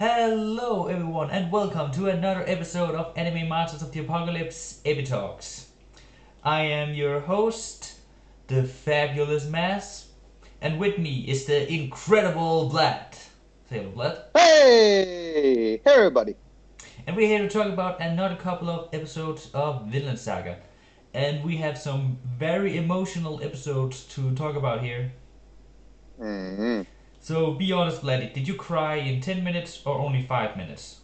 Hello everyone and welcome to another episode of Anime Masters of the Apocalypse EpiTalks. I am your host, the fabulous Mass, and with me is the incredible Vlad. Say hello, Vlad. Hey everybody. And we're here to talk about another couple of episodes of Vinland Saga. And we have some very emotional episodes to talk about here. Mm-hmm. So be honest, Vlad, did you cry in 10 minutes or only 5 minutes?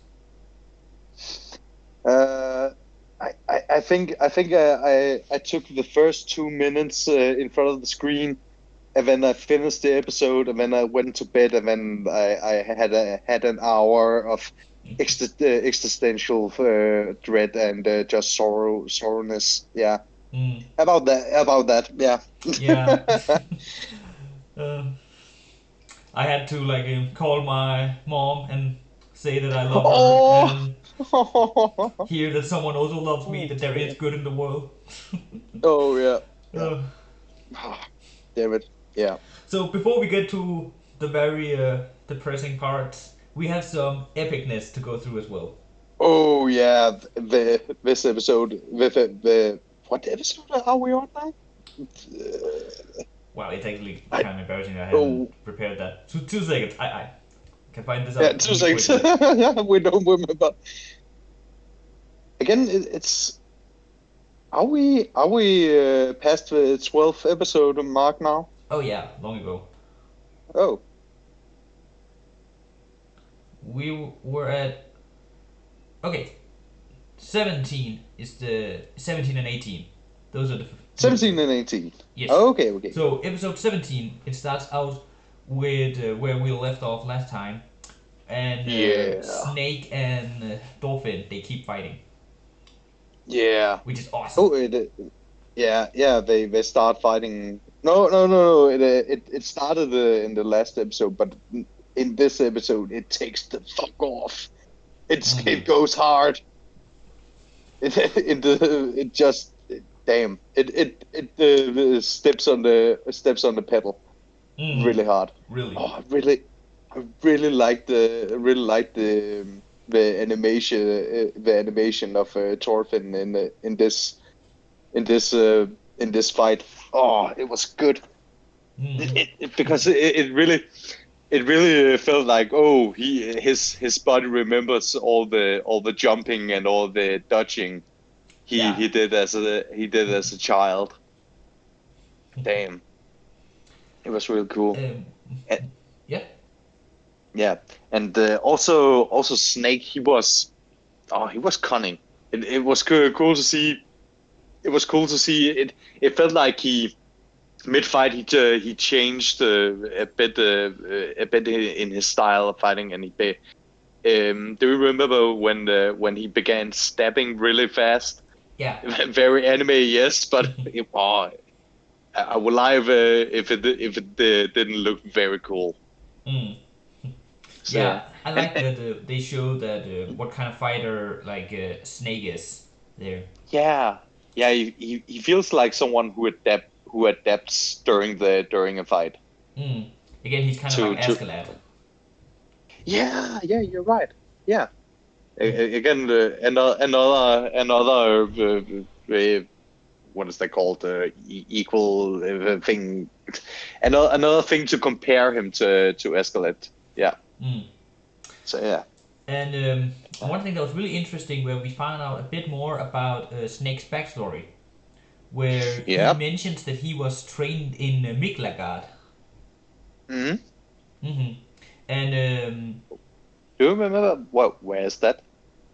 Uh, I think I took the first 2 minutes in front of the screen, and then I finished the episode, and then I went to bed, and then I had an hour of existential dread and just sorrowness. Yeah, Mm, about that. Yeah. yeah. uh, I had to call my mom and say that I love her Oh. and hear that someone also loves me, that there is good in the world. Oh yeah. Yeah. uh, Damn it. Yeah. so before we get to the very depressing parts, we have some epicness to go through as well. Oh yeah, the this episode the what episode are we on now? Wow, it's actually I kind of embarrassing that I haven't oh prepared that. 2 seconds, I can find this yeah, out two really seconds. quickly. Yeah, we don't remember. Again, it's are we past the 12th episode mark now? Oh yeah, long ago. Oh We were at okay. 17 is the 17 and 18. Those are the new 17 episodes. and 18. Yes. Okay, okay. So episode 17, it starts out with where we left off last time, and Yeah, Snake and Dolphin they keep fighting, yeah. which is awesome. Oh, yeah. They start fighting. No. It started in the last episode, but in this episode, it takes the fuck off. Hmm. It goes hard. It just damn steps on the pedal Hmm. really hard. Really. Oh, I really like the animation of Thorfinn in this fight. Oh, it was good. Hmm. Because it really felt like, oh, his body remembers all the jumping and all the dodging he Yeah. he did as a child. Damn, it was really cool. Um. Eh, Yeah. yeah, and also Snake, he was cunning. It was cool to see. It was cool to see it. It felt like he mid fight he changed a bit in his style of fighting, and do you remember when he began stabbing really fast? Yeah. Very anime, yes, but I would lie if it didn't look very cool. Hmm. So Yeah. I and, like that they show that what kind of fighter Snake is there. yeah, yeah, he feels like someone who adapts during a fight. Hmm. Again, he's kind of like To Askeladd. Yeah, you're right. Yeah. Again, another what is that called? Equal thing. Another thing to compare him to Escalade. Yeah. Hmm. So yeah. And one thing that was really interesting, where we found out a bit more about Snake's backstory, where he Yeah. mentions that he was trained in Miklagard. Hmm. Hmm. And Do you remember what? Where is that?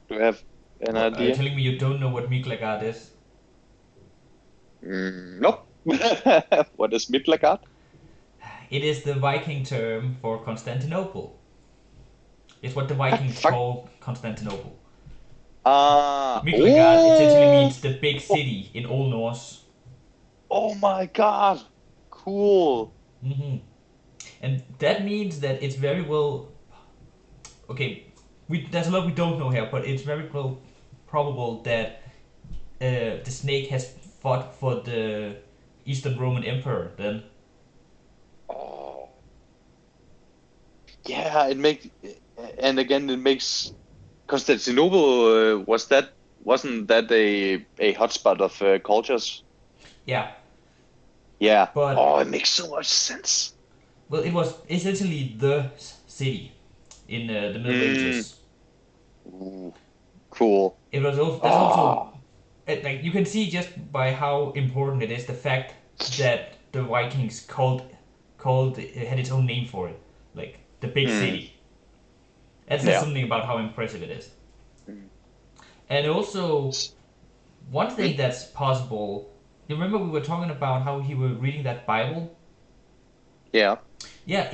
Do you have an what, are you idea? telling me you don't know what Miklagard is? Nope. What is Midlagard? It is the Viking term for Constantinople. It's what the What the Vikings fuck? called Constantinople. Miklagard essentially Oh, means the big city in Old Norse. oh my God. Cool. Hmm. And that means that it's very well. Okay, there's a lot we don't know here, but it's very well probable that the snake has fought for the Eastern Roman Emperor then. Oh, yeah. and again, it makes Constantinople wasn't that a hotspot of cultures? Yeah, Yeah. but Oh, it makes so much sense. well, it was essentially the city in the Middle Mm. Ages. Ooh, cool. It was also that's also Oh. like you can see just by how important it is the fact that the Vikings called had its own name for it, like the big Mm. city. That says Yeah. something about how impressive it is. Mm. And also one Mm. thing that's possible. You remember we were talking about how he was reading that Bible? Yeah. Yeah,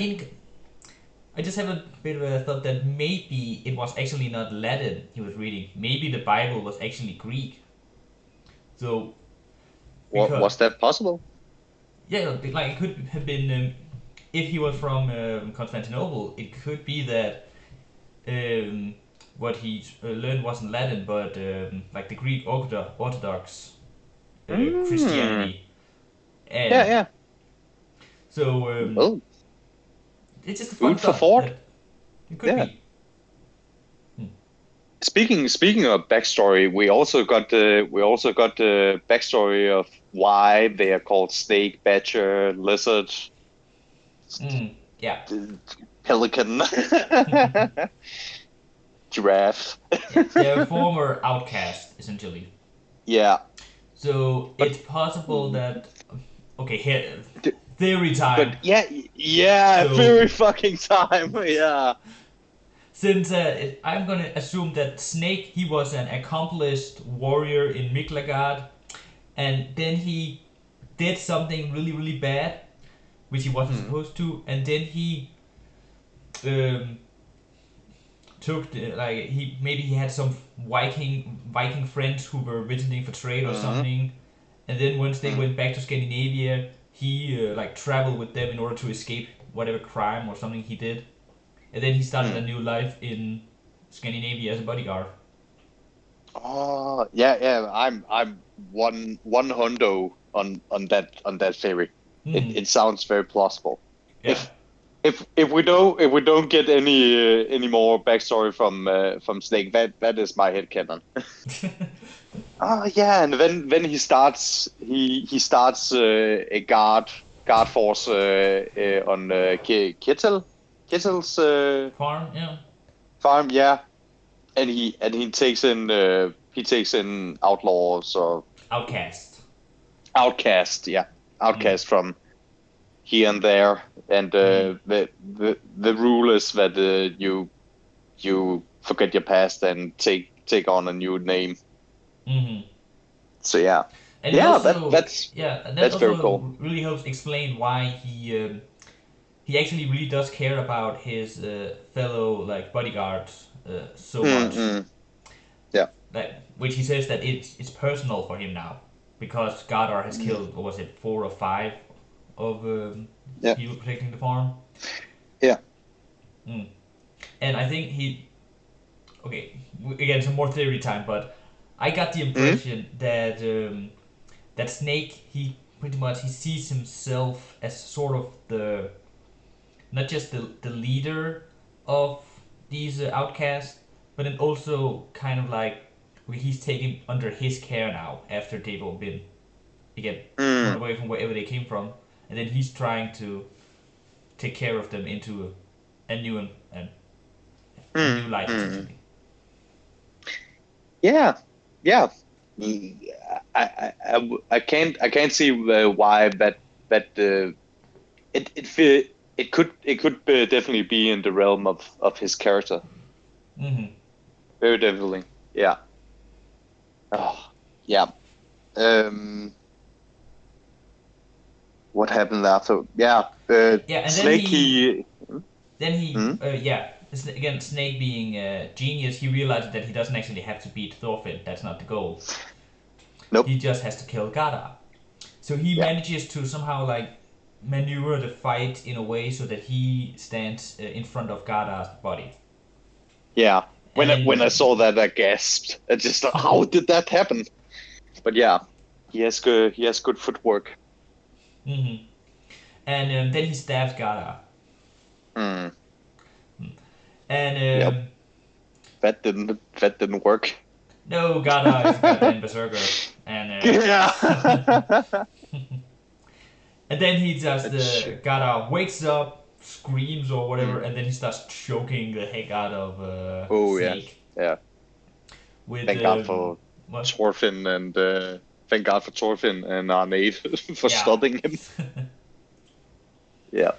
I just have a bit of a thought that maybe it was actually not Latin he was reading. Maybe the Bible was actually Greek. So What because was that possible? yeah, like it could have been if he was from Constantinople, it could be that um, what he learned wasn't Latin, but like the Greek Orthodox Mm. Christianity, Yeah, and yeah. so Well, it's just a fun food for thought thought. that it could Yeah. be. Hmm. Speaking of backstory, we also got the backstory of why they are called snake, badger, lizard, Yeah, pelican, giraffe. yeah, they're former outcast essentially. Yeah, So but it's possible that okay, here theory but time. yeah, yeah, So very fucking time. Yeah. since I'm gonna assume that Snake he was an accomplished warrior in Miklagard, and then he did something really really bad, which he wasn't Mm, supposed to, and then he um, took like he maybe he had some Viking friends who were visiting for trade or mm, something, and then once they mm, went back to Scandinavia, he like traveled with them in order to escape whatever crime or something he did, and then he started a mm. new life in Scandinavia as a bodyguard. Oh, yeah, yeah. I'm one hundo on that theory. It Hmm. it sounds very plausible. Yeah. If if we don't get any more backstory from Snake, that is my headcanon. Oh yeah, and then he starts a guard force on Kittel's Farm. Yeah. farm, yeah, and he takes in outlaws or Outcast. outcasts, yeah, Hmm. outcasts from here and there, and Hmm. the rule is that you forget your past and take on a new name. Hmm. So yeah, And it yeah, that also that's yeah, and that that's very also cool. really helps explain why he actually really does care about his fellow like bodyguards so much. Mm-mm. Yeah. That which he says that it's personal for him now because Gardar has Mm. killed what was it 4 or 5 of Yeah. people protecting the farm. Yeah. Mm. And I think he okay again some more theory time, but I got the Mm. impression that that Snake he pretty much he sees himself as sort of the not just the leader of these outcasts, but then also kind of like he's taken under his care now after they've all been again torn Mm. away from wherever they came from, and then he's trying to take care of them into a new and a new life Mm. essentially. Yeah. Yeah. I can't see why it could definitely be in the realm of his character. Mm-hmm. Very definitely. Yeah. Oh, yeah. Um, what happened after? Yeah. Yeah, and Snake. then he Hmm? yeah again Snake being a genius, he realizes that he doesn't actually have to beat Thorfinn. That's not the goal. Nope. He just has to kill Gada. So he Yeah. manages to somehow like maneuver the fight in a way so that he stands in front of Gada's body. Yeah. And When I then, saw that, I gasped. I just thought, how did that happen? But yeah, he has good footwork. mhm. And then he stabs Gada. Mm. And Yep. That didn't work. no, Gada is a goddamn berserker, and Yeah. and then he just It's, Gada wakes up, screams or whatever, mm. and then he starts choking the heck out of Oh yeah. Snake Yeah. with Thank God for what? Thorfinn and thank God for Thorfinn and Arnade for Yeah. stopping him. Yeah.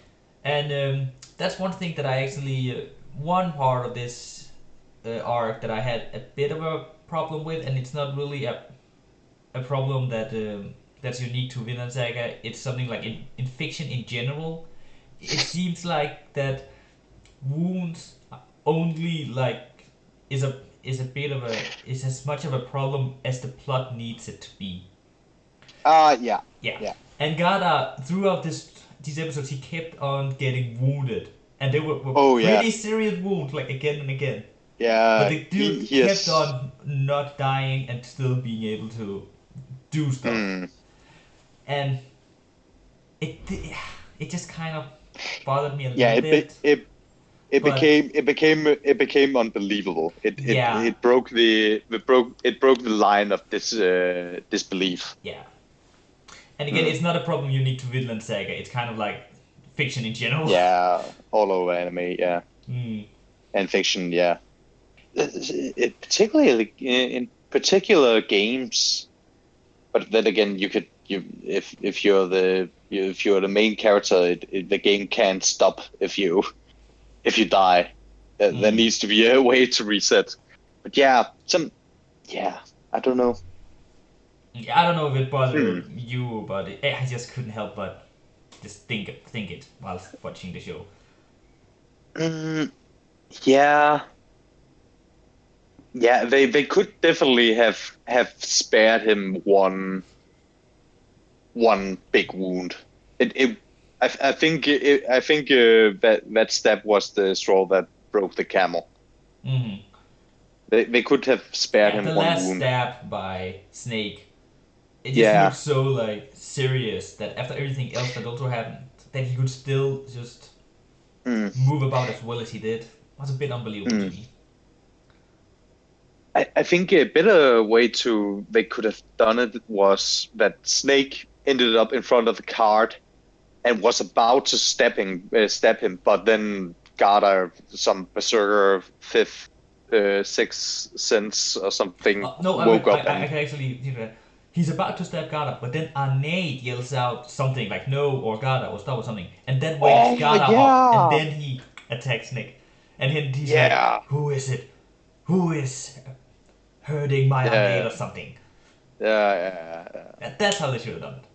And that's one thing that I actually one part of this arc that I had a bit of a problem with, and it's not really a problem that that's unique to Vinland Saga. It's something like in fiction in general. It seems like that wounds only like is a bit of a is as much of a problem as the plot needs it to be. Yeah. Yeah, Yeah. and Gada throughout these episodes he kept on getting wounded, and they were Oh yeah. pretty serious wounds like again and again. But Yeah. the He dude he kept has. on not dying and still being able to do stuff, Mm, and it it just kind of bothered me a yeah. little bit. But It became unbelievable. yeah, It broke the line of this disbelief. yeah, and again, Mm, it's not a problem unique to Vinland Saga. It's kind of like fiction in general. yeah. All over anime. Yeah. Mm. And fiction. Yeah. Particularly in particular games. But then again, if you're the main character, the game can't stop if you die. There Mm. needs to be a way to reset. But yeah, I don't know. I don't know if it Hmm. bothered you, but I just couldn't help but just think it whilst watching the show. Mm, yeah, yeah. They could definitely have spared him one big wound. It I think that step was the straw that broke the camel. Hmm. They could have spared Yeah, him the one last wound. stab by Snake, it just looked Yeah. so like serious that after everything else that also happened, that he could still just Mm, move about as well as he did was a bit unbelievable to mm. me. I think a better way to they could have done it was that Snake ended up in front of the cart and was about to stab him, but then got some berserker fifth, sixth sense or something, No, woke up I and can actually. He's about to stab Gada, but then Arnade yells out something like "No" or "Gada" or "Stop" or something, and that wakes oh Gada up, and yeah, then he attacks Nick, and he's like, yeah, "Who is it? Who is hurting my Arnade yeah, or something?" yeah. That's how they should have done it.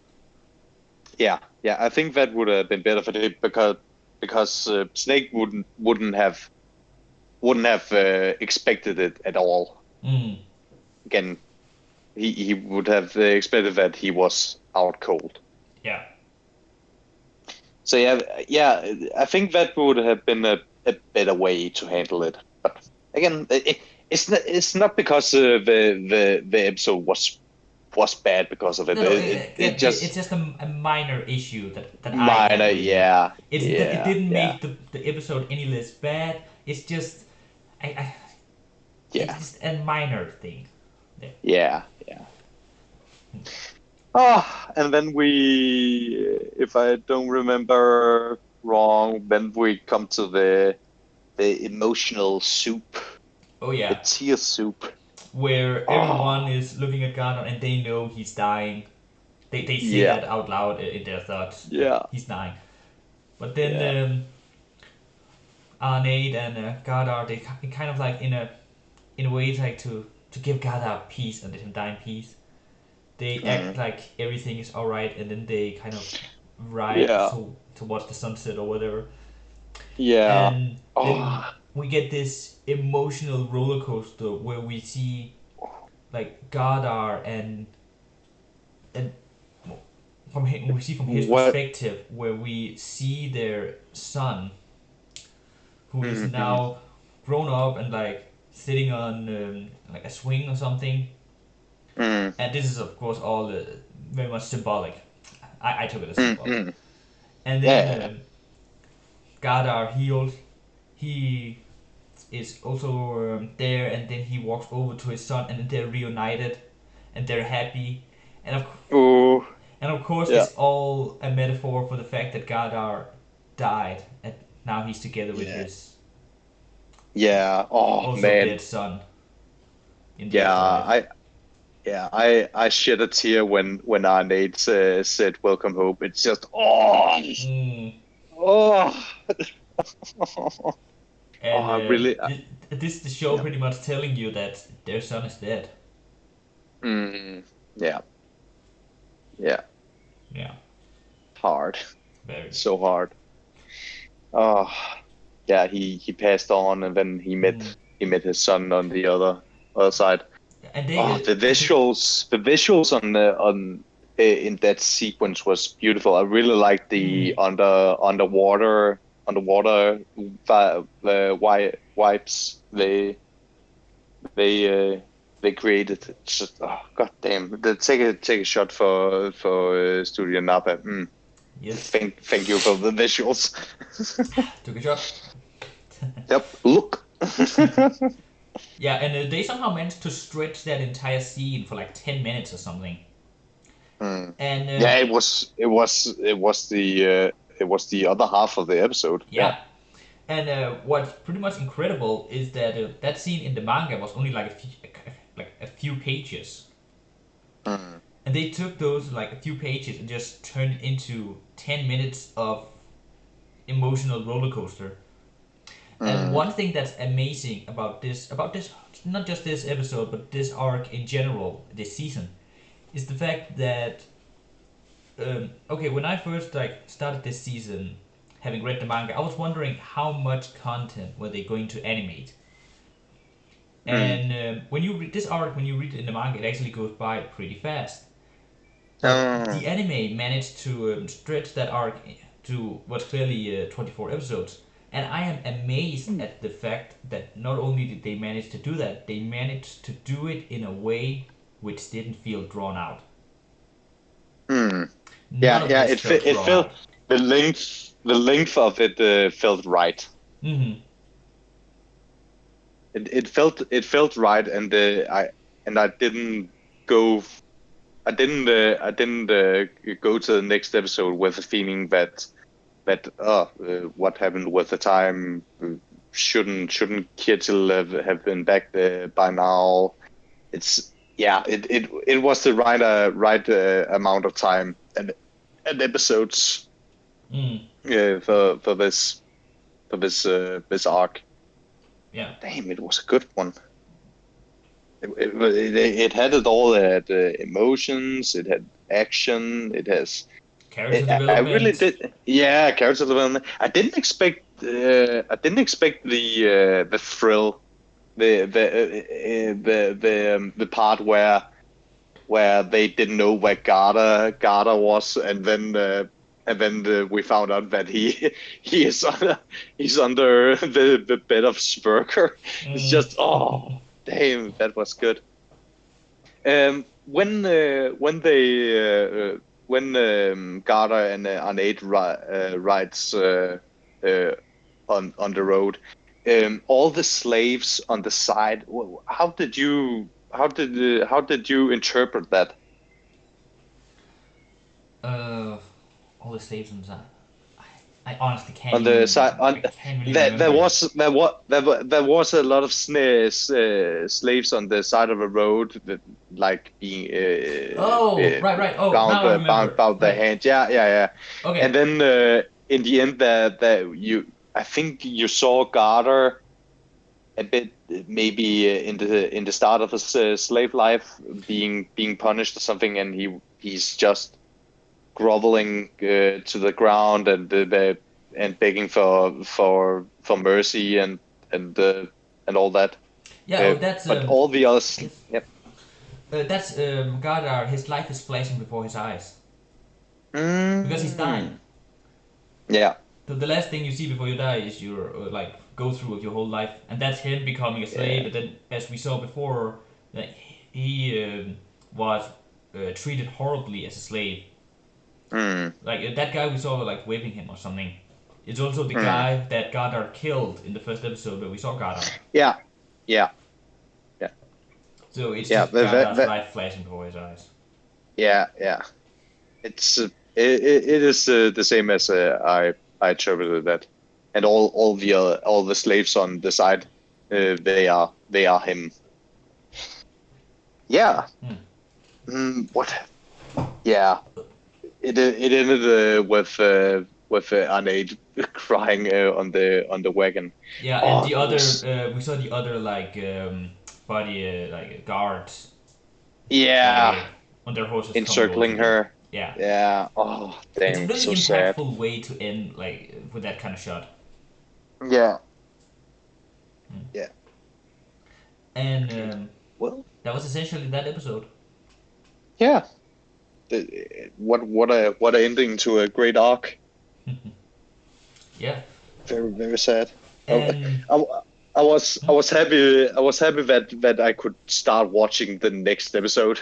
Yeah. I think that would have been better for it because Snake wouldn't have expected it at all. Mm, Again, he would have expected that he was out cold. yeah, So I think that would have been a better way to handle it. But again, it's not because the episode was bad because of it. no, no, It it's just just a minor issue that I minor. had with it. Yeah, It yeah, didn't yeah, make the episode any less bad. It's just I yeah, it's a minor thing. Yeah. yeah. Ah, and then if I don't remember wrong, then we come to the emotional soup, Oh the yeah, tear soup. where everyone Oh, is looking at Gardner and they know he's dying. They say yeah, that out loud in their thoughts that yeah, he's dying. But then yeah. Arnade and Gardar they kind of like in a way like to give Gardar peace and let him die in peace. They act Mm, like everything is alright and then they kind of ride yeah, towards the sunset or whatever. yeah. And then Oh, we get this emotional roller coaster where we see like Gardar and we see from his what? perspective where we see their son who is Mm, mm, now grown up and like sitting on like a swing or something, mm, and this is of course all very much symbolic. I took it as mm, symbolic. mm. And then Yeah, Gardar he is also there, and then he walks over to his son, and then they're reunited, and they're happy, and Oh, of course yeah, it's all a metaphor for the fact that Gardar died, and now he's together with yeah, his yeah. Oh also man, dead son in the yeah. afterlife. I shed a tear when our Nate said "Welcome home." It's just Mm. oh, oh. And I really, this the show yeah, pretty much telling you that their son is dead. mm, yeah, yeah. Yeah, Hard, very. so hard. Oh, yeah. He passed on, and then Mm. he met his son on the other side. And Oh, they the visuals on in that sequence was beautiful. I really liked the mm, underwater wipes they uh, they created. It's just oh god damn. Take a shot for Studio Napa. yes, Thank you for the visuals. took a shot. Yep. Look. Yeah, and they somehow managed to stretch that entire scene for like 10 minutes or something. Mm. And Yeah, it was the other half of the episode. Yeah. yeah, and what's pretty much incredible is that that scene in the manga was only like a few pages, Mm. and they took those like a few pages and just turned it into 10 minutes of emotional roller coaster. And Mm. one thing that's amazing about this, not just this episode, but this arc in general, this season, is the fact that okay, when I first like started this season, having read the manga, I was wondering how much content were they going to animate. Mm. And when you read this arc, when you read it in the manga, it actually goes by pretty fast. But Uh, the anime managed to stretch that arc to what's clearly 24 episodes. And I am amazed at the fact that not only did they manage to do that, they managed to do it in a way which didn't feel drawn out. mm. None Yeah, of yeah. this felt It drawn felt out. the length of it felt right. Hmm. It felt right, and go I didn't go to the next episode with a feeling that what happened with the time shouldn't Kjetil have been back there by now. It's yeah, it was the right amount of time and episodes Mm. for this arc. Yeah. Damn, it was a good one. It had it all. It had emotions. It had action. It has. Character I really development. did. Yeah, character development. I didn't expect. I didn't expect the thrill, the part where they didn't know where Garda was, and then we found out that he is he's under the bed of Spurker. It's Mm. just damn, that was good. When Garda and Arnade rides uh, on the road, all the slaves on the side. How did you interpret that? Uh, all the slaves on the side. I honestly On the side, I on can't really remember. there was a lot of slaves on the side of a road that like being Oh, right, right. Oh, now I remember. bound their Right. hand. Yeah. And Okay. then in the end, I think you saw Garter a bit maybe in the start of his slave life being punished or something, and he's just groveling to the ground and begging for mercy and all that. Yeah. Oh, that's But all the others, yes. yep. That's Gardar. His life is flashing before his eyes because he's dying. Mm, yeah, The last thing you see before you die is your like go through of your whole life, and that's him becoming a slave. yeah. And then, as we saw before, like he was treated horribly as a slave. Mm, Like that guy we saw like whipping him or something. It's also the guy that Goddard killed in the first episode where we saw Goddard. Yeah, yeah, yeah. So it's Yeah, just Goddard's light flashing before his eyes. Yeah, yeah. It's it is the same as I interpreted that, and all the slaves on the side, they are him. Yeah. What? Yeah. It ended with Arnade crying on the wagon. Yeah, and the other we saw the other like body like guards. Yeah. Like, on their horses Encircling her. Yeah. Yeah. Oh, damn. It's a really so impactful sad. way to end like with that kind of shot. Yeah. Yeah. And well, that was essentially that episode. Yeah. What a ending to a great arc. Yeah. Very very sad. And I was happy that I could start watching the next episode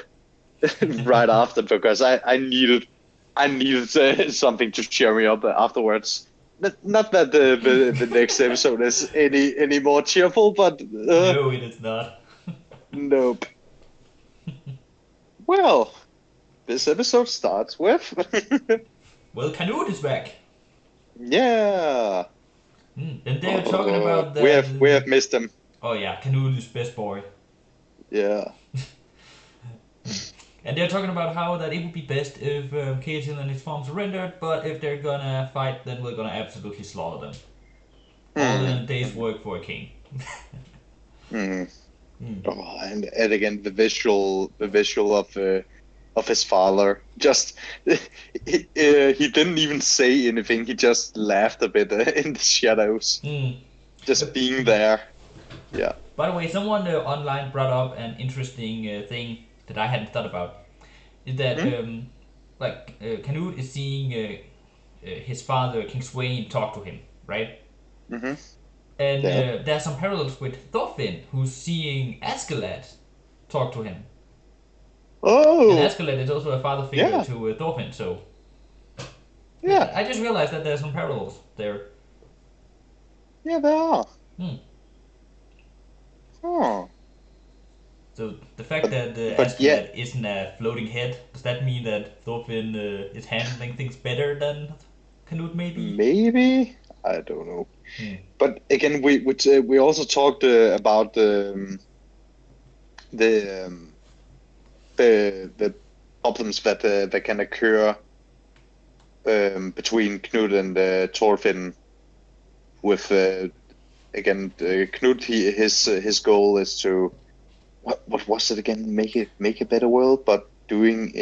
right after, because I needed something to cheer me up afterwards. Not that the next episode is any more cheerful, but no, it is not. Nope. Well, this episode starts with well, Canute is back. Yeah. And they were talking about that. We have missed him. Oh yeah, Canute is best boy. Yeah. And they're talking about how that it would be best if Ketil and his farm surrendered, but if they're gonna fight, then we're gonna absolutely slaughter them. All in a day's work for a king. Oh, and again the visual of his father. Just he didn't even say anything. He just laughed a bit in the shadows, just being there. Yeah. By the way, someone online brought up an interesting thing that I hadn't thought about. Is that Canute is seeing his father King Sweyn talk to him, right? And there are some parallels with Thorfinn, who's seeing Askeladd talk to him. Oh. And Askeladd is also a father figure to Thorfinn, so. Yeah. I just realized that there's some parallels there. Yeah, there are. Oh. So the fact that Askeladd isn't a floating head, does that mean that Thorfinn is handling things better than Canute maybe? Maybe? I don't know. But again, we also talked about the problems that can occur between Knut and Thorfinn. With again, Knut, his goal is to what was it again? Make a better world, but doing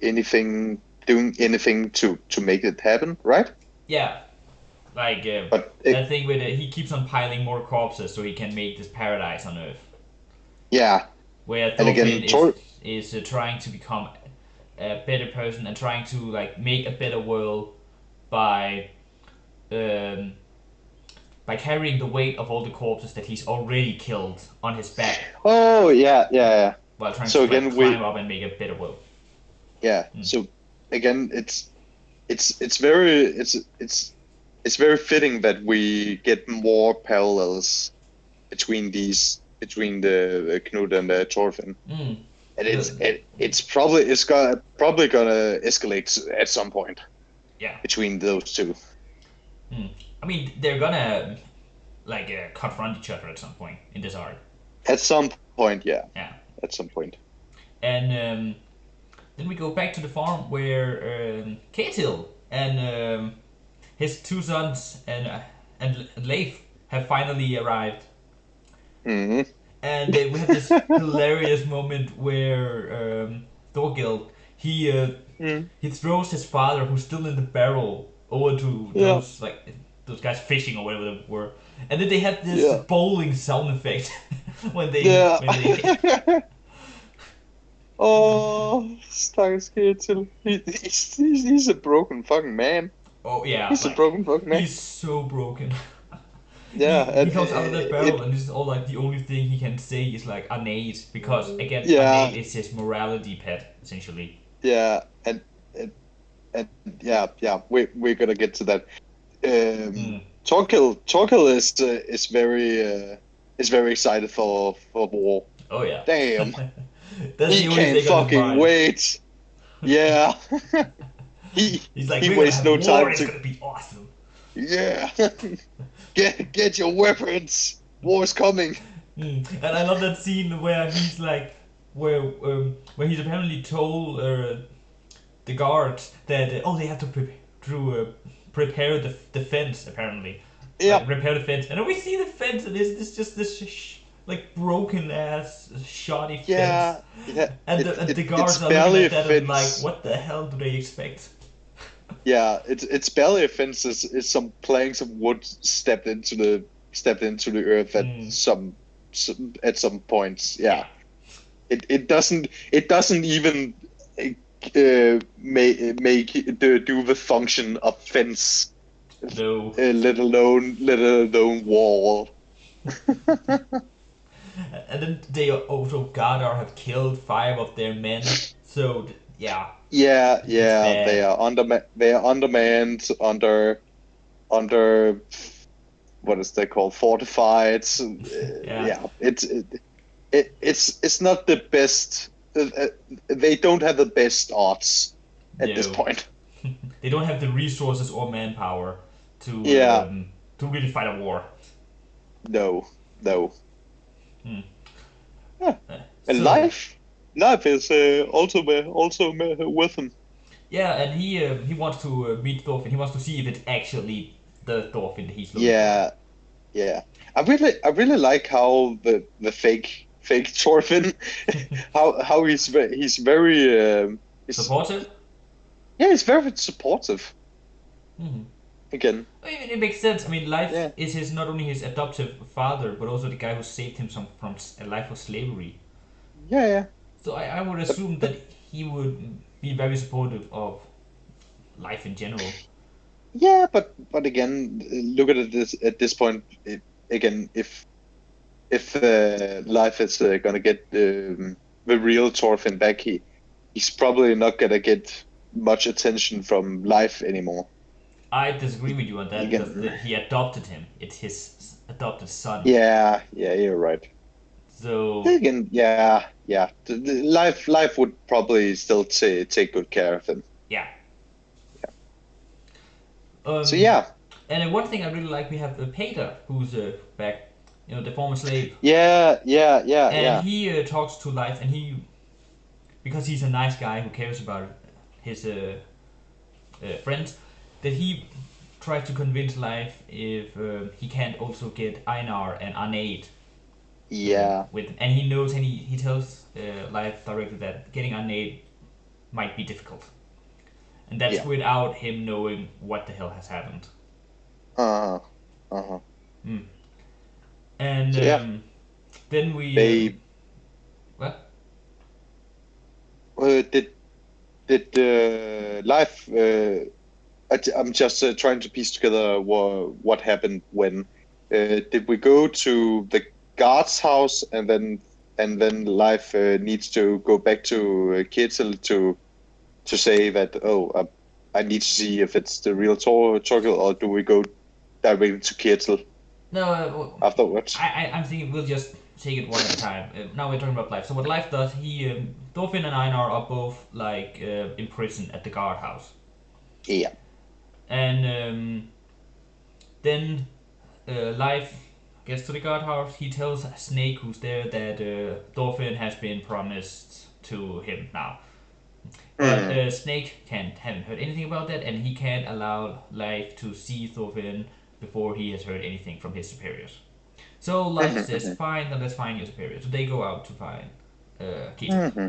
anything to make it happen, right? Yeah. Like, that thing where he keeps on piling more corpses so he can make this paradise on Earth. Yeah. Where Thorfinn is trying to become a better person and trying to like make a better world by carrying the weight of all the corpses that he's already killed on his back. Oh yeah. While trying to climb up and make a better world. Yeah. So again, it's very fitting that we get more parallels between the Knut and the Thorfinn, and it's probably gonna escalate at some point. Yeah. Between those two. I mean, they're gonna confront each other at some point in this arc. At some point, yeah. Yeah. At some point. And then we go back to the farm where Ketil and his two sons and Leif have finally arrived. And we have this hilarious moment where Thorgild he throws his father, who's still in the barrel, over to those guys fishing or whatever they were, and then they have this bowling sound effect when they Oh, Starks Ketil. He's a broken fucking man. Oh yeah, he's a broken fucking man. He's so broken. Yeah, he comes out of that barrel, and this is all like the only thing he can say is like Arnade, because again, Arnade is his morality pet essentially. Yeah, and we're gonna get to that. Torkel is very excited for war. Oh yeah. Damn, That's he the only can't thing on his fucking mind. wait. Yeah, he He's like, he we're gonna wastes have a no war, time and it's to. gonna be awesome. Yeah, get your weapons. War is coming. And I love that scene where he's like, where he's apparently told the guards that they have to prepare the fence apparently, Yeah, like repair the fence, and then we see the fence, and it's just this like broken ass shoddy fence, yeah, yeah. and It, the it guards it's are looking barely a at that and like, fence. what the hell do they expect? Yeah, it's barely a fence. Is some planks of wood stepped into the earth at Mm, at some points. yeah, Yeah, it doesn't even do the function of fence, no. let alone wall. And then they also Gadar have killed 5 of their men, so yeah, Yeah, it's yeah, bad. they are undermanned, under what is they called, fortified. Yeah. Yeah, it's not the best. They don't have the best odds at this No. point. They don't have the resources or manpower Yeah, to really fight a war. no, no. Hmm. Yeah. And So life is also with him. yeah, and he wants to meet Thorfinn. He wants to see if it's actually the Thorfinn that he's looking for. Yeah, yeah. I really like how the fake Thorfinn, how he's very he's Supportive. yeah, he's very supportive Hmm. again. I mean, it makes sense. I mean, Life Yeah, is his not only his adoptive father, but also the guy who saved him from a life of slavery. yeah, yeah. So I would assume that But he would be very supportive of life in general. yeah, but again, look at it at this point. Again, if life is gonna get the real Thorfinn back, he's probably not gonna get much attention from life anymore. I disagree with you on that because Again, he adopted him. It's his adopted son. yeah, yeah, you're right. So Again, yeah, yeah. Life would probably still take good care of him. yeah. So Um, yeah, and one thing I really like, we have Peter, who's back, the former slave, yeah, yeah, yeah, and yeah, he talks to Life, and he, because he's a nice guy who cares about his friends, that he tries to convince Life if he can't also get Einar and Arnade yeah, with, and he knows, and he tells Life directly that getting Arnade might be difficult, and that's yeah. without him knowing what the hell has happened. Uh-huh. Uh-huh. Mm. And So yeah, then we they what? did life. I'm just trying to piece together what happened when. Did we go to the guard's house and then life needs to go back to Kjetil to say that, I need to see if it's the real Torkel, or do we go directly to Kjetil No, afterwards? I'm thinking we'll just take it one at a time. Now we're talking about Life. So what Life does, he Thorfinn and Einar are both like in prison at the guardhouse, Yeah. and then Life gets to the guardhouse. He tells Snake, who's there, that Thorfinn has been promised to him now. But Mm-hmm. Snake haven't heard anything about that, and he can't allow Life to see Thorfinn before he has heard anything from his superiors. So Life says, Mm-hmm. "Fine, then let's find your superior." So they go out to find Ketil. Mm-hmm.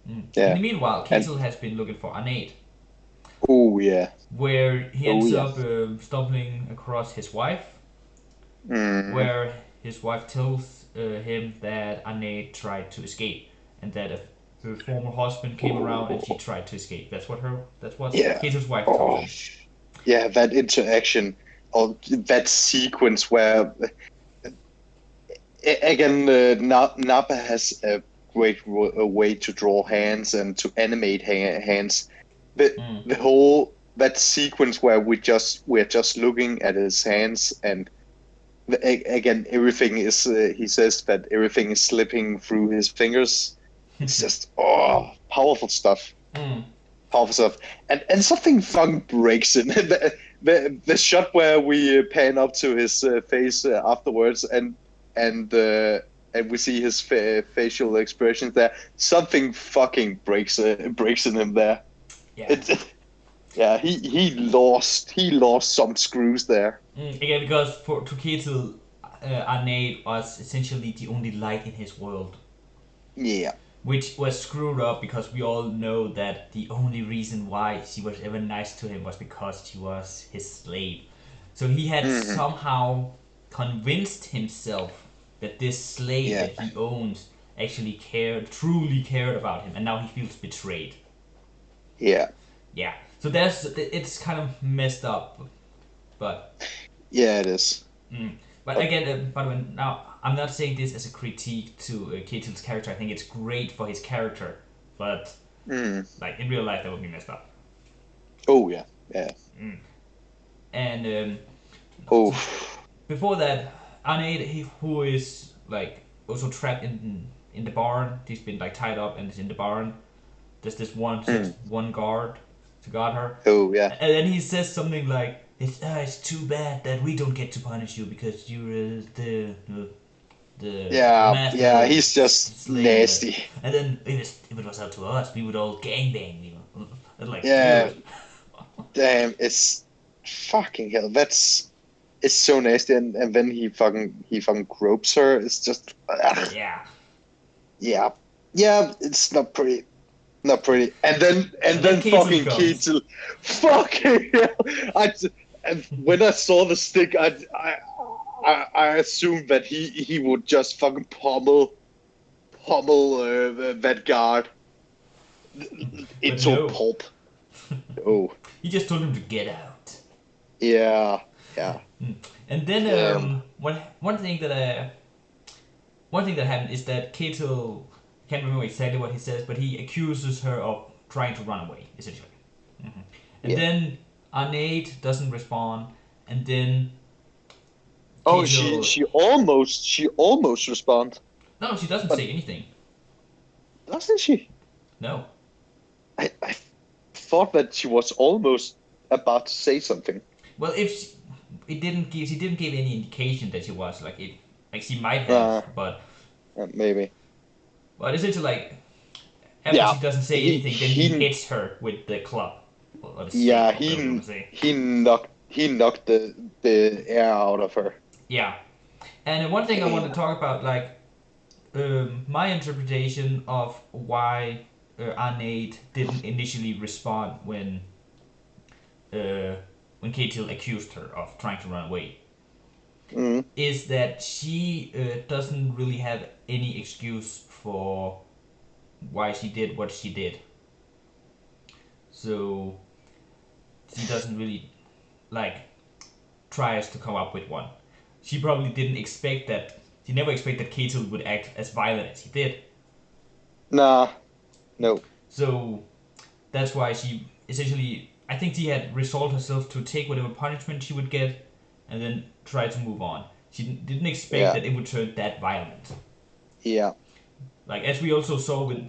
In Yeah. the meanwhile, And Ketil has been looking for Anade, oh yeah. where he Oh ends yeah. up stumbling across his wife, Mm-hmm. where his wife tells him that Anade tried to escape, and that her former husband came around and she tried to escape. That's what Yeah. Ketil's wife tells Oh him. yeah. That interaction, or that sequence where again, Napa has a great a way to draw hands and to animate hands. The Mm. the whole. that sequence where we're just looking at his hands, and again everything is. He says that everything is slipping through his fingers. It's just powerful stuff. Mm. Powerful stuff, and something fucking breaks in the shot where we pan up to his face afterwards, and we see his facial expressions there. Something fucking breaks in him there. Yeah. Yeah, he lost some screws there. Again, because to Ketil, Arnade was essentially the only light in his world. Yeah. Which was screwed up because we all know that the only reason why she was ever nice to him was because she was his slave. So he had somehow convinced himself that this slave that he owns actually truly cared about him, and now he feels betrayed. Yeah. Yeah. So it's kind of messed up, but. Yeah, it is. But again, by the way, now I'm not saying this as a critique to Ketil's character. I think it's great for his character, but like in real life, that would be messed up. Oh yeah. And before that, Arnade, who is like also trapped in the barn. He's been like tied up and is in the barn. There's this one guard to guard her. Oh yeah. And then he says something like, "It's too bad that we don't get to punish you because you're the master." Yeah. He's just slave. nasty. And then if it was up to us, we would all gangbang, you know. Like, yeah. dude. Damn, it's fucking hell. It's so nasty, and then he fucking gropes her. It's just yeah. It's not pretty. Not pretty. And then fucking Ketil. Fucking hell. When I saw the stick, I assumed that he would just fucking pummel that guard into a pulp. Oh. He just told him to get out. Yeah. And then one thing that happened is that Ketil, can't remember exactly what he says, but he accuses her of trying to run away, essentially. And then Arnade doesn't respond, and then Ketil, she almost responds. No, she doesn't say anything. Doesn't she? No. I thought that she was almost about to say something. Well, she didn't give any indication that she was like she might have, but maybe. But essentially, like, after she doesn't say anything, then he hits her with the club. He knocked the air out of her. Yeah, and one thing I want to talk about, like, my interpretation of why Arnade didn't initially respond when Ketil accused her of trying to run away, is that she doesn't really have any excuse for why she did what she did. So she doesn't really tries to come up with one. She probably didn't expect that. She never expected Ketil would act as violent as he did. Nah, no. So that's why she essentially, I think she had resolved herself to take whatever punishment she would get and then try to move on. She didn't expect that it would turn that violent. Yeah. Like, as we also saw with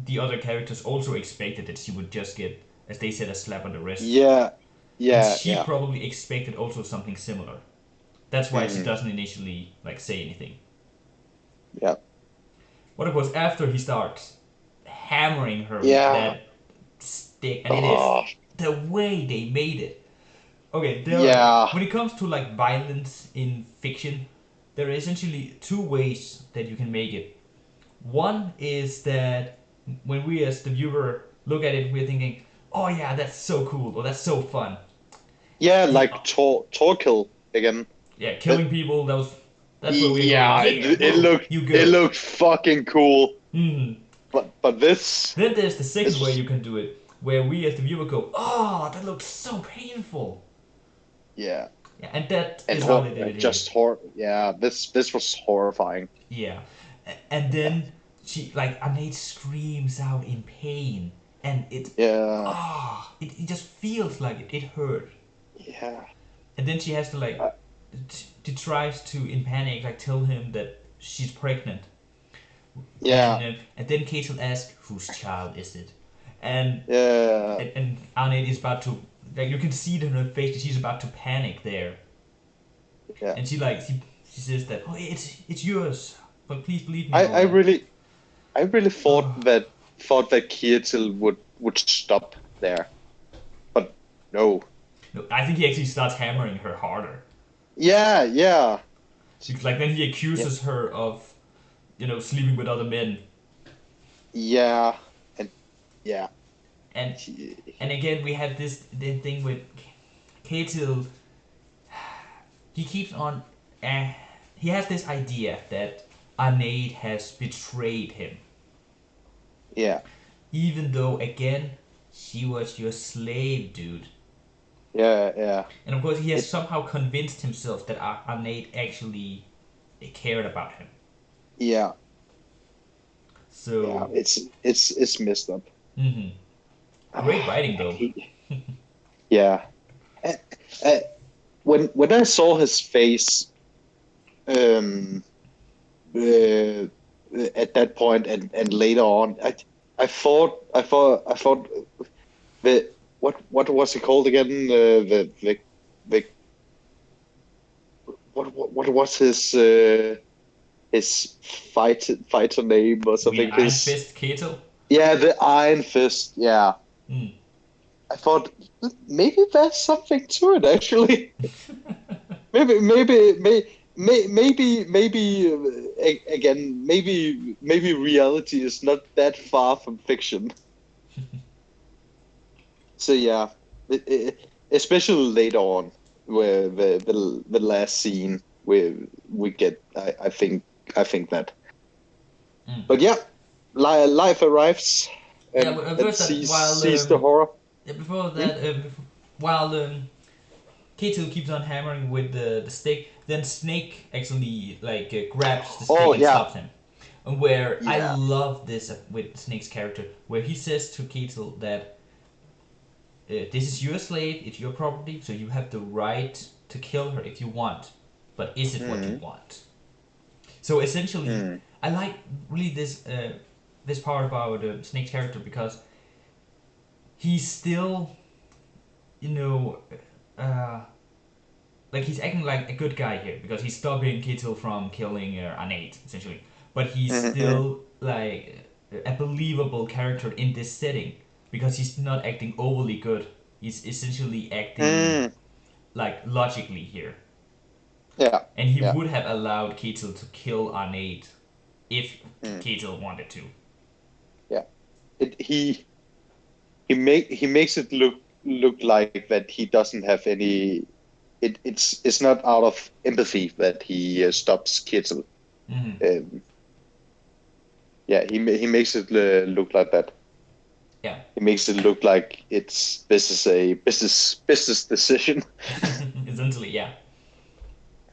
the other characters, also expected that she would just get, as they said, a slap on the wrist. Yeah. And she probably expected also something similar. That's why she doesn't initially say anything. Yeah. But of course, after he starts hammering her with that stick, and it is the way they made it. Okay, when it comes to violence in fiction, there are essentially two ways that you can make it. One is that when we as the viewer look at it, we're thinking, "Oh yeah, that's so cool," or "That's so fun." Yeah, like Torkill again. Yeah, killing people. That's where we're going. It looked fucking cool. But this. Then there's the second way you can do it, where we as the viewer go, "Oh, that looks so painful." Yeah. Yeah, and that is how they did it. Just Yeah, this was horrifying. Yeah, and then Arnade screams out in pain, and it Yeah. it just feels like it hurt. Yeah. And then she has to like Uh, she tries to in panic like tell him that she's pregnant, yeah. and then Kate will ask whose child is it, and Yeah. and Arne is about to like you can see it in her face that she's about to panic there, Yeah. and she says that oh it's yours, but please believe me I, and all I that. really I really thought Oh, that Kjetil would stop there, but no. no, I think he actually starts hammering her harder Yeah. Yeah. because like then he Yeah. accuses her of sleeping with other men, Yeah. And yeah. and He, and again we have this thing with Ketil. He keeps on. He has this idea that Arnade has betrayed him, yeah. even though again she was your slave, dude. Yeah. Yeah. And of course, he has It. somehow convinced himself that Arnade actually cared about him. Yeah. Yeah. So, It's messed up. mhm. Great writing though. Yeah. Uh, uh, when I saw his face, um, uh, at that point and later on, I thought the what was it called again? The what was his fighter name or You mean something? Iron His Fist Ketil? Yeah, the Iron Fist. Yeah, Mm. I thought maybe there's something to it actually. Maybe again, maybe reality is not that far from fiction. So yeah, especially later on, where the last scene where we get, I think that. Mm. But yeah, life arrives Yeah, and first that while sees the horror. before Hmm? that while Ketil keeps on hammering with the stick, then Snake actually like grabs the stick Oh and yeah, stops him. And where I yeah. love this with Snake's character, where he says to Ketil that this is your slave, it's your property, so you have the right to kill her if you want. But is it what you Mm, want? So essentially, mm, I like really this part about Snake's character because he's still, you know, uh, like he's acting like a good guy here because he's stopping Ketil from killing Anate essentially, but he's mm, still like a believable character in this setting because he's not acting overly good. He's essentially acting mm. like logically here, Yeah, and he yeah. would have allowed Ketil to kill Arnade if Mm, Ketil wanted to. yeah. It, he makes it look like that he doesn't have any. It's not out of empathy that he stops Kitzel. Mm-hmm. Um, yeah, he makes it look like that. Yeah, He makes it look like this is a business decision. essentially, yeah.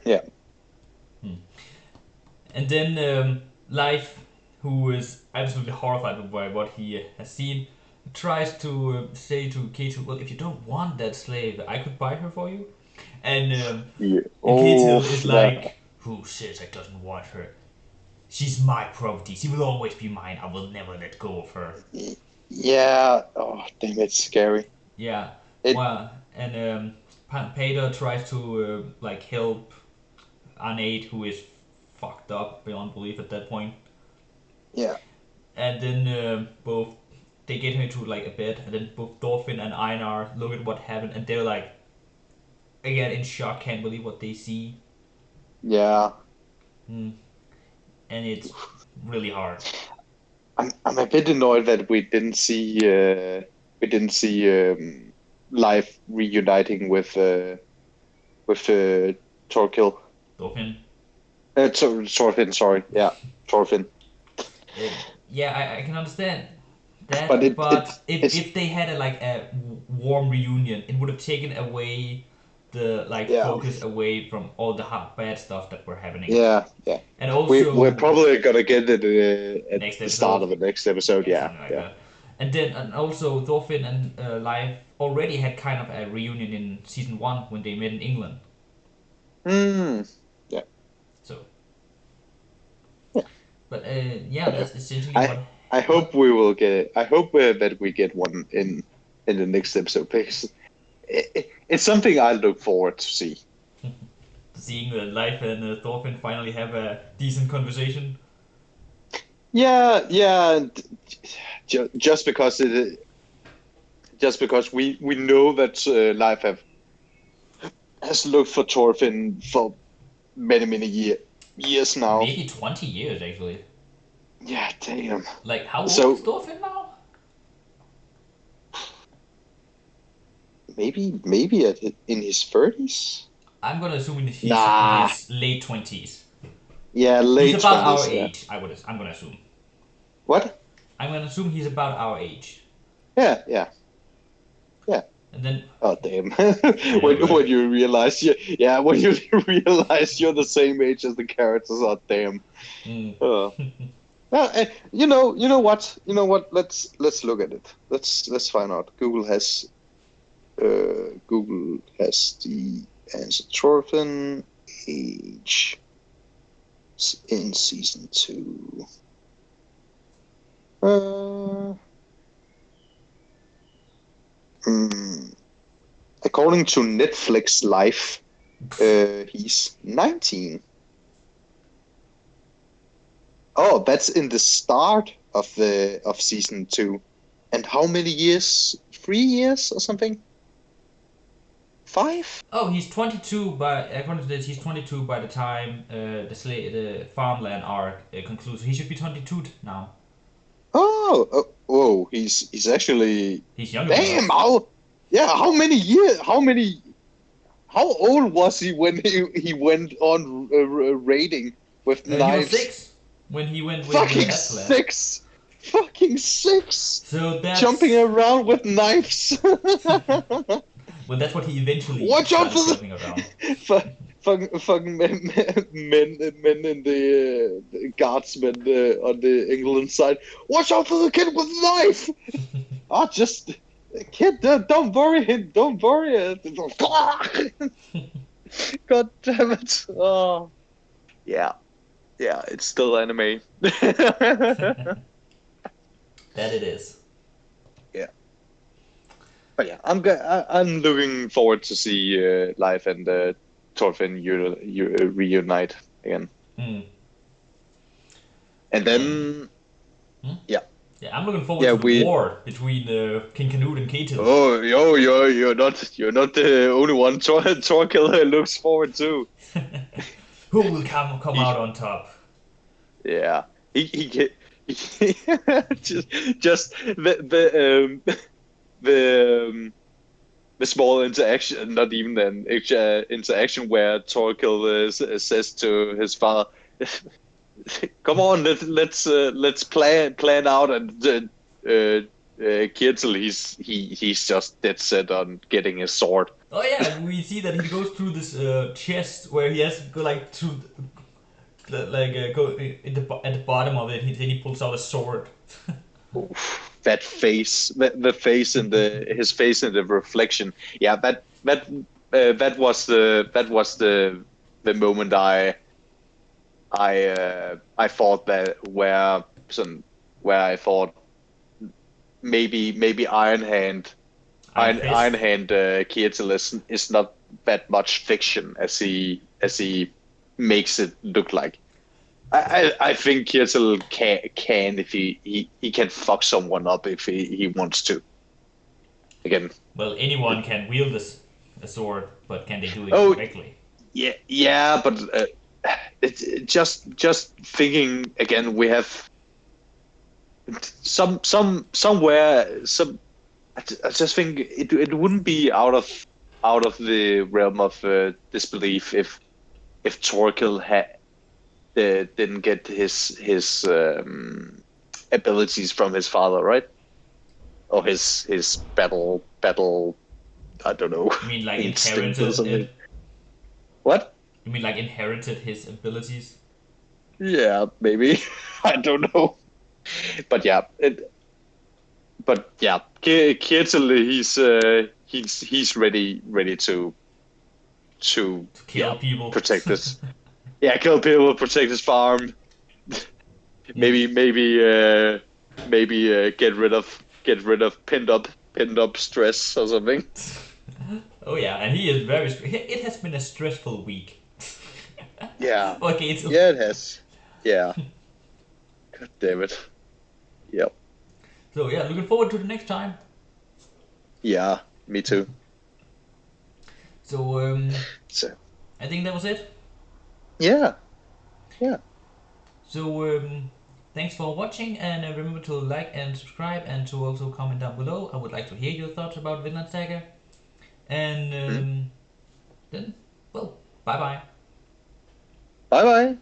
Yeah. Hmm. And then Life, who is absolutely horrified by what he has seen, tries to say to Ketil, "Well, if you don't want that slave, I could buy her for you." And um, Yeah. and Oh, Ketil is yeah. like, "Who says I doesn't want her? She's my property. She will always be mine. I will never let go of her." Yeah. Oh, damn, it's scary. Yeah. It. Well, and Pater tries to like help Anate, who is fucked up beyond belief at that point. Yeah. And then both they get her to like a bed, and then both Thorfinn and Einar look at what happened, and they're like again in shock, can't believe what they see. Yeah. Mm. And it's really hard. I'm a bit annoyed that we didn't see life reuniting with Torkil. Thorfinn. Thorfinn, sorry. Yeah, Thorfinn. Uh, yeah, I can understand But that, it it but it's if they had a like a warm reunion, it would have taken away the like yeah, focus away from all the bad stuff that were happening. yeah. And We're also probably gonna get it at next the start episode, of the next episode. yeah, Yeah, something like yeah. that. And also Thorfinn and Leif already had kind of a reunion in season 1 when they met in England. Yeah. So, Yeah. but yeah, Yeah. that's essentially I I what hope we will get. I hope that we get one in the next episode because it's something I look forward to see. seeing Leif and Thorfinn finally have a decent conversation. Yeah, yeah. And just because we know that Life has looked for Thorfinn for many years now. Maybe 20 years actually. Yeah, damn. Like, how old is So Thorfinn now? maybe in his 30s. I'm gonna assume he's in Nah. his late 20s. Yeah, He's late about our 20s. Yeah. age. I'm gonna assume. What? I'm gonna assume he's about our age. Yeah, yeah, yeah. And then, Oh damn! I know, right? when you realize when you realize you're the same age as the characters. Oh damn! Mm. Uh, you know what? Let's look at it. Let's find out. Google has the answer. Thorfinn age in season 2. Hmm. According to Netflix Life, he's 19. Oh, that's in the start of season 2. And how many years? 3 years or something? 5? Oh, he's 22 by, according to this, he's 22 by the time the farmland arc concludes. He should be 22 now. Whoa! He's actually. He's younger than Damn! us. How many years? How old was he when he went on raiding with knives? He was 6 when he went with Fucking Aslan. 6! Fucking 6! So that's Jumping around with knives. well, that's what he eventually Watch out for jumping around. fucking men in the guardsmen on the England side. Watch out for the kid with the knife. Just kid, don't worry him. Don't worry it. God damn it. Oh, yeah, it's still anime. That it is. Yeah. But yeah, I'm looking forward to see Life and Thorfinn reunite again. Hmm. And then, yeah, I'm looking forward to the war between King Canute and Ketil. Oh, you're not the only one. Thorkill looks forward to. Who will come out on top? Yeah, he just the small interaction, not even an interaction where Thorkill says to his father, "Come on, let's plan out." And Ketil, he's just dead set on getting a sword. Oh yeah, we see that he goes through this chest where he has to go like through, go at the bottom of it. Then he pulls out a sword. That face, the face in his face in the reflection. Yeah, that was the moment I thought that where I thought maybe Iron Hand Ketil is not that much fiction as he makes it look like. I think Ketil can if he can fuck someone up if he wants to. Again. Well, anyone can wield a sword, but can they do it correctly? Yeah, but it's just thinking again. We have somewhere. I just think it wouldn't be out of the realm of disbelief if Thorkill didn't get his abilities from his father, right? Or his battle. I don't know. You mean like instinct or something. inherited? What? You mean like inherited his abilities? Yeah, maybe. I don't know. But yeah, but yeah, Kjetil, he's ready to To kill people. protect this. Yeah, kill people, protect his farm. Yeah. Maybe get rid of pinned up stress or something. Oh yeah, and he is very. It has been a stressful week. Yeah, Okay, it's yeah, it has. Yeah, god damn it. Yep. so yeah. Looking forward to the next time. Yeah, me too. So So I think that was it. yeah, yeah. So thanks for watching, and remember to like and subscribe, and to also comment down below. I would like to hear your thoughts about Vinland Saga. And Mm. then, well, bye bye. Bye bye.